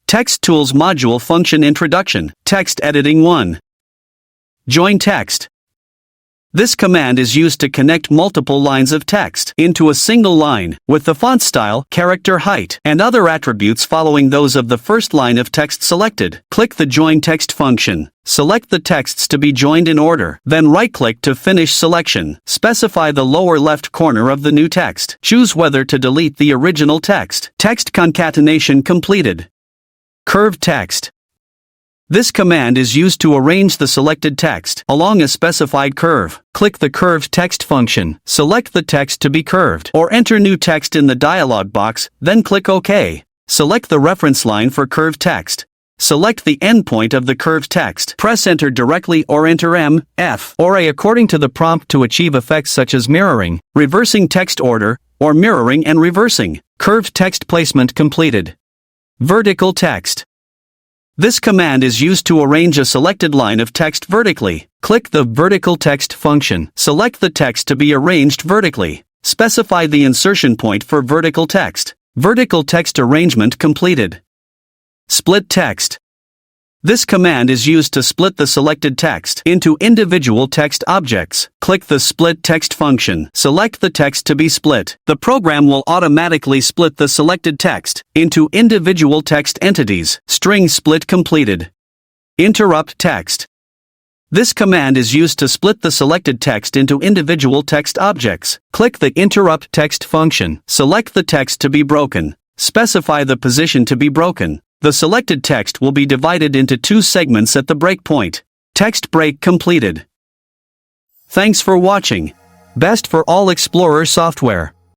Text Tools Module Function Introduction. Text Editing 1. Join text. This command is used to connect multiple lines of text into a single line, with the font style, character height, and other attributes following those of the first line of text selected. Click the Join Text function. Select the texts to be joined in order, then right-click to finish selection. Specify the lower left corner of the new text. Choose whether to delete the original text. Text concatenation completed. Curved text. This command is used to arrange the selected text along a specified curve. Click the Curved Text function, select the text to be curved, or enter new text in the dialog box, then click OK. Select the reference line for curved text. Select the endpoint of the curved text. Press Enter directly or enter M, F, or A according to the prompt to achieve effects such as mirroring, reversing text order, or mirroring and reversing. Curved text placement completed. Vertical text. This command is used to arrange a selected line of text vertically. Click the Vertical Text function. Select the text to be arranged vertically. Specify the insertion point for vertical text. Vertical text arrangement completed. Split text. This command is used to split the selected text into individual text objects. Click the Split Text function. Select the text to be split. The program will automatically split the selected text into individual text entities. String split completed. Interrupt text. This command is used to split the selected text into individual text objects. Click the Interrupt Text function. Select the text to be broken. Specify the position to be broken. The selected text will be divided into 2 segments at the breakpoint. Text break completed. Thanks for watching. Best for all Explorer software.